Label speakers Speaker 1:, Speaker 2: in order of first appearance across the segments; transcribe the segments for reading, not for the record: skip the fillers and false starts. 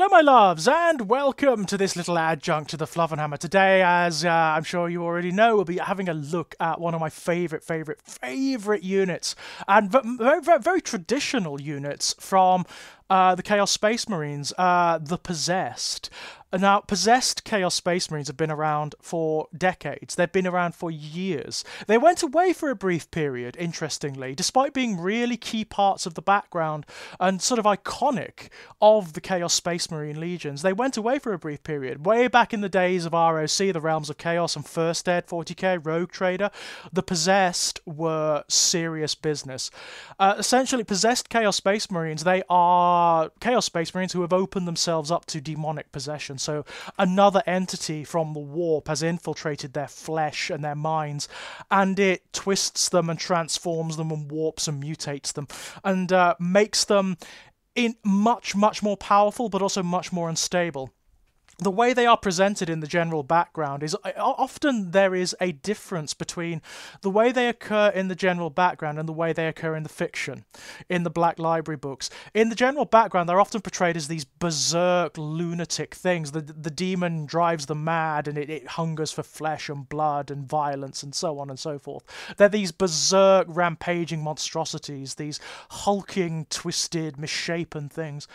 Speaker 1: Hello, my loves, and welcome to this little adjunct to the Fluffenhammer. Today, as I'm sure you already know, we'll be having a look at one of my favourite units, and very traditional units from the Chaos Space Marines, the Possessed. Now, Possessed Chaos Space Marines have been around for decades. They've been around for years. They went away for a brief period, interestingly, despite being really key parts of the background and sort of iconic of the Chaos Space Marine Legions. They went away for a brief period. Way back in the days of ROC, the Realms of Chaos, and First Ed, 40k, Rogue Trader, the Possessed were serious business. Essentially, Possessed Chaos Space Marines, they are Chaos Space Marines who have opened themselves up to demonic possession. So another entity from the warp has infiltrated their flesh and their minds, and it twists them and transforms them and warps and mutates them, and makes them much more powerful, but also much more unstable. The way they are presented in the general background is often there is a difference between the way they occur in the general background and the way they occur in the fiction, in the Black Library books. In the general background, they're often portrayed as these berserk, lunatic things. The demon drives them mad, and it hungers for flesh and blood and violence and so on and so forth. They're these berserk, rampaging monstrosities, these hulking, twisted, misshapen things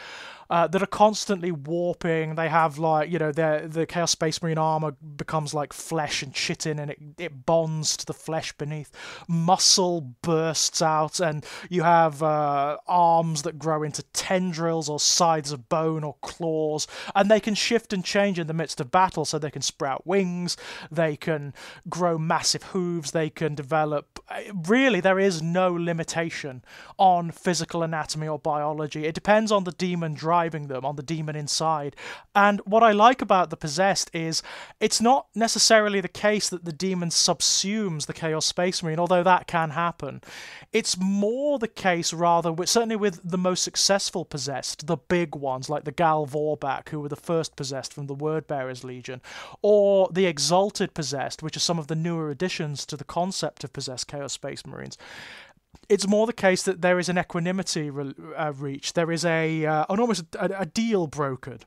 Speaker 1: that are constantly warping. They have, like, you know, the Chaos Space Marine armor becomes like flesh and chitin, and it bonds to the flesh beneath. Muscle bursts out, and you have arms that grow into tendrils or scythes of bone or claws, and they can shift and change in the midst of battle. So they can sprout wings, they can grow massive hooves, they can develop... Really, there is no limitation on physical anatomy or biology. It depends on the demon driving them, on the demon inside. And what I like about the Possessed is it's not necessarily the case that the demon subsumes the Chaos Space Marine, although that can happen. It's more the case, rather, certainly with the most successful Possessed, the big ones, like the Gal Vorbak, who were the first Possessed from the Wordbearers Legion, or the Exalted Possessed, which are some of the newer additions to the concept of Possessed Chaos Space Marines. It's more the case that there is an equanimity reached. There is almost a deal brokered.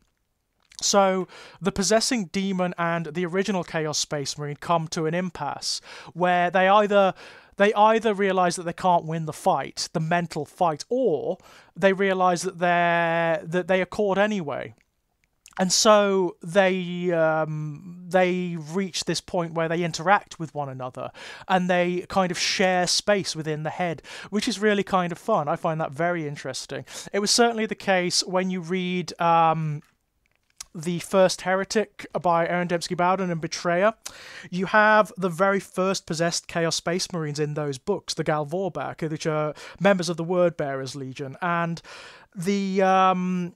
Speaker 1: So the possessing demon and the original Chaos Space Marine come to an impasse where they either realize that they can't win the fight, the mental fight, or they realize that they accord anyway. And so they reach this point where they interact with one another, and they kind of share space within the head, which is really kind of fun. I find that very interesting. It was certainly the case when you read The First Heretic by Aaron Dembski Bowden and Betrayer. You have the very first possessed Chaos Space Marines in those books, the Gal Vorbak, which are members of the Wordbearers Legion, and the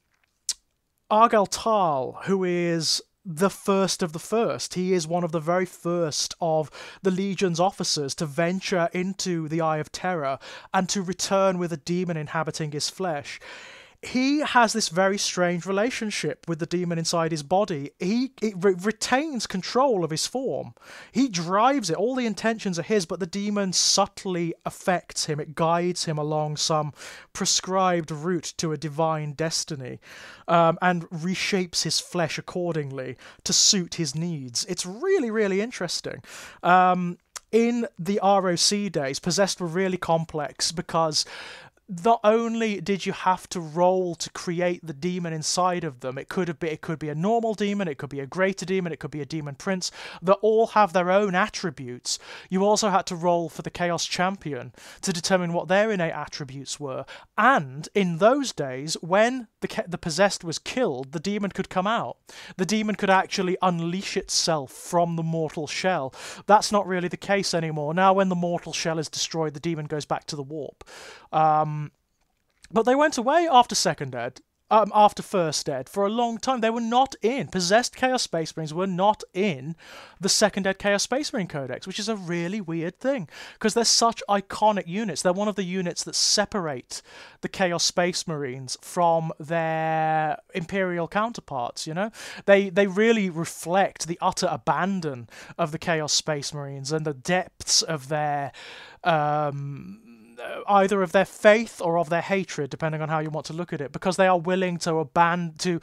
Speaker 1: Argel Tal, who is the first of the first. He is one of the very first of the Legion's officers to venture into the Eye of Terror and to return with a demon inhabiting his flesh. He has this very strange relationship with the demon inside his body. He retains control of his form. He drives it. All the intentions are his, but the demon subtly affects him. It guides him along some prescribed route to a divine destiny, and reshapes his flesh accordingly to suit his needs. It's really, really interesting. In the ROC days, Possessed were really complex because not only did you have to roll to create the demon inside of them, it could be a normal demon, it could be a greater demon, it could be a demon prince, that all have their own attributes. You also had to roll for the Chaos Champion to determine what their innate attributes were. And in those days, when the Possessed was killed, the demon could come out. The demon could actually unleash itself from the mortal shell. That's not really the case anymore. Now, when the mortal shell is destroyed, the demon goes back to the warp. But they went away after after First Ed for a long time. They were not in. Possessed Chaos Space Marines were not in the Second Ed Chaos Space Marine Codex, which is a really weird thing, because they're such iconic units. They're one of the units that separate the Chaos Space Marines from their Imperial counterparts, you know? They really reflect the utter abandon of the Chaos Space Marines and the depths of their... either of their faith or of their hatred, depending on how you want to look at it, because they are willing to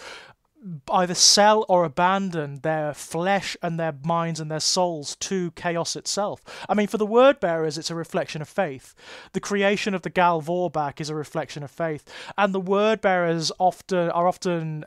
Speaker 1: either sell or abandon their flesh and their minds and their souls to chaos itself. I mean, for the word bearers, it's a reflection of faith. The creation of the Gal Vorbak is a reflection of faith, and the word bearers are often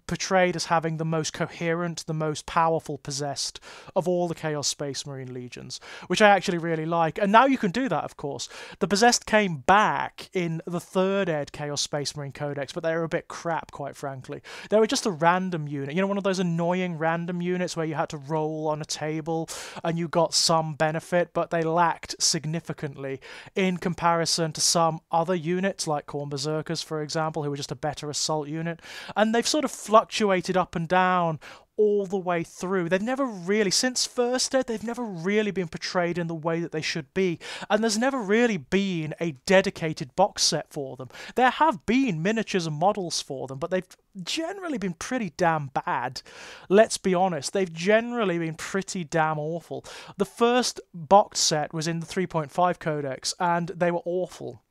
Speaker 1: portrayed as having the most coherent, the most powerful possessed of all the Chaos Space Marine legions, which I actually really like. And now you can do that, of course. The possessed came back in the 3rd ed Chaos Space Marine Codex, but they were a bit crap, quite frankly. They were just a random unit. You know, one of those annoying random units where you had to roll on a table and you got some benefit, but they lacked significantly in comparison to some other units, like Khorne Berserkers, for example, who were just a better assault unit. And they've sort of fluctuated up and down all the way through. They've never really, since First Ed, they've never really been portrayed in the way that they should be, and there's never really been a dedicated box set for them. There have been miniatures and models for them, but they've generally been pretty damn bad. Let's be honest, they've generally been pretty damn awful. The first box set was in the 3.5 Codex, and they were awful.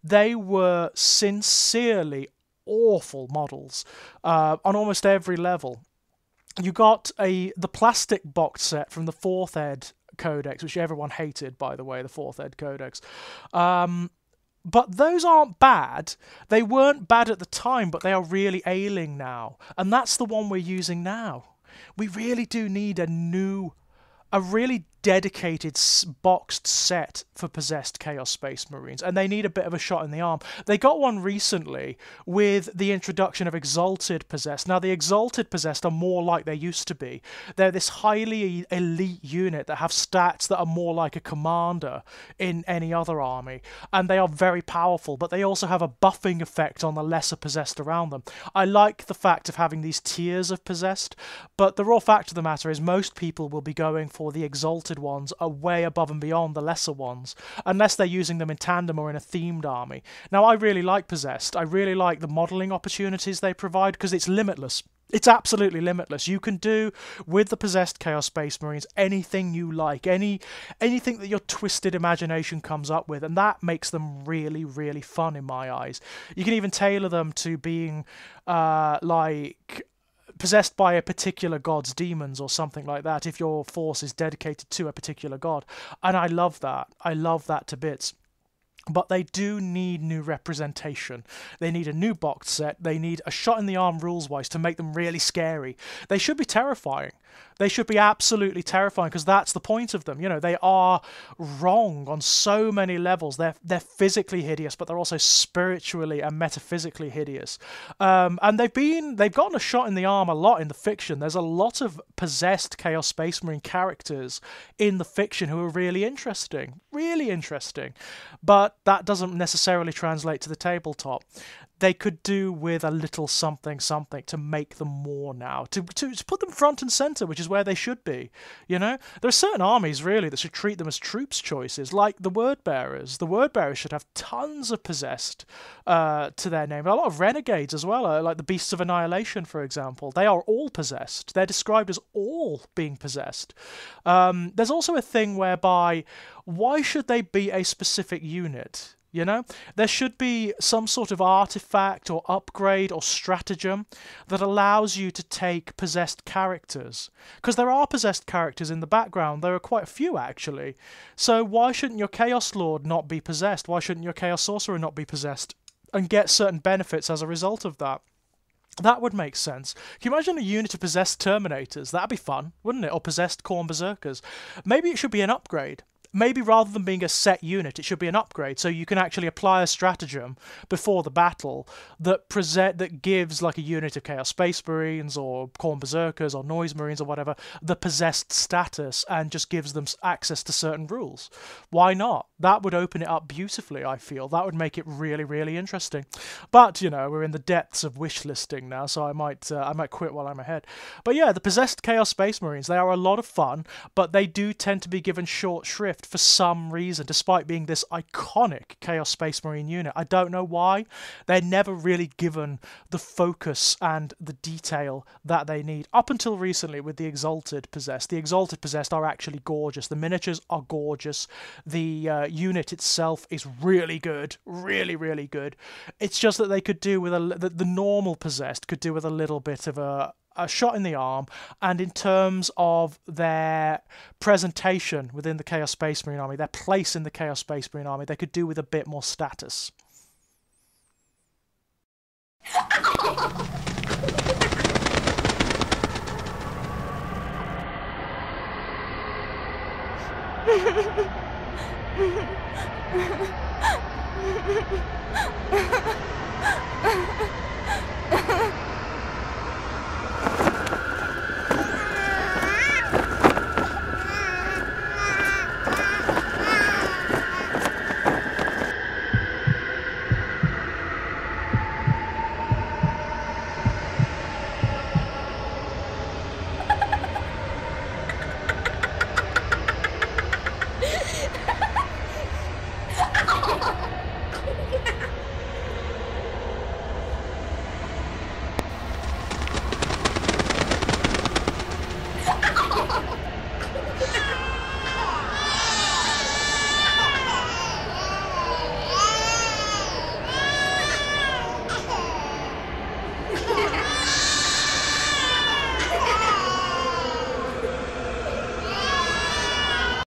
Speaker 1: They were sincerely awful models on almost every level. You got the plastic box set from the 4th Ed Codex, which everyone hated, by the way, the 4th Ed Codex. But those aren't bad. They weren't bad at the time, but they are really ailing now. And that's the one we're using now. We really do need a really dedicated boxed set for possessed Chaos Space Marines, and they need a bit of a shot in the arm. They got one recently with the introduction of Exalted Possessed. Now, the Exalted Possessed are more like they used to be. They're this highly elite unit that have stats that are more like a commander in any other army, and they are very powerful, but they also have a buffing effect on the lesser possessed around them. I like the fact of having these tiers of possessed, but the raw fact of the matter is most people will be going for the Exalted ones are way above and beyond the lesser ones, unless they're using them in tandem or in a themed army. Now, I really like Possessed. I really like the modelling opportunities they provide, because it's limitless. It's absolutely limitless. You can do with the Possessed Chaos Space Marines anything you like, anything that your twisted imagination comes up with, and that makes them really, really fun in my eyes. You can even tailor them to being like possessed by a particular god's demons or something like that, if your force is dedicated to a particular god. And I love that. I love that to bits. But they do need new representation. They need a new box set. They need a shot in the arm rules-wise to make them really scary. They should be terrifying. They should be absolutely terrifying, because that's the point of them. You know, they are wrong on so many levels. They're physically hideous, but they're also spiritually and metaphysically hideous. And they've gotten a shot in the arm a lot in the fiction. There's a lot of possessed Chaos Space Marine characters in the fiction who are really interesting. Really interesting. But that doesn't necessarily translate to the tabletop. They could do with a little something to make them more now, to put them front and centre, which is where they should be. You know, there are certain armies really that should treat them as troops choices, like the Word Bearers. The Word Bearers should have tons of possessed to their name. A lot of renegades as well, like the Beasts of Annihilation, for example. They are all possessed. They're described as all being possessed. There's also a thing whereby, why should they be a specific unit? You know, there should be some sort of artifact or upgrade or stratagem that allows you to take possessed characters. Because there are possessed characters in the background. There are quite a few, actually. So why shouldn't your Chaos Lord not be possessed? Why shouldn't your Chaos Sorcerer not be possessed and get certain benefits as a result of that? That would make sense. Can you imagine a unit of possessed Terminators? That'd be fun, wouldn't it? Or possessed Khorne Berserkers. Maybe it should be an upgrade. Maybe rather than being a set unit, it should be an upgrade, so you can actually apply a stratagem before the battle that gives, like, a unit of Chaos Space Marines or Khorne Berserkers or Noise Marines or whatever, the possessed status, and just gives them access to certain rules. Why not? That would open it up beautifully, I feel. That would make it really, really interesting. But, you know, we're in the depths of wish listing now, so I might quit while I'm ahead. But yeah, the possessed Chaos Space Marines, they are a lot of fun, but they do tend to be given short shrift overlooked for some reason, despite being this iconic Chaos Space Marine unit. I don't know why. They're never really given the focus and the detail that they need. Up until recently with the Exalted Possessed. The Exalted Possessed are actually gorgeous. The miniatures are gorgeous. The unit itself is really good. Really, really good. It's just that they could do with the normal Possessed could do with a little bit of a shot in the arm, and in terms of their presentation within the Chaos Space Marine Army, their place in the Chaos Space Marine Army, they could do with a bit more status.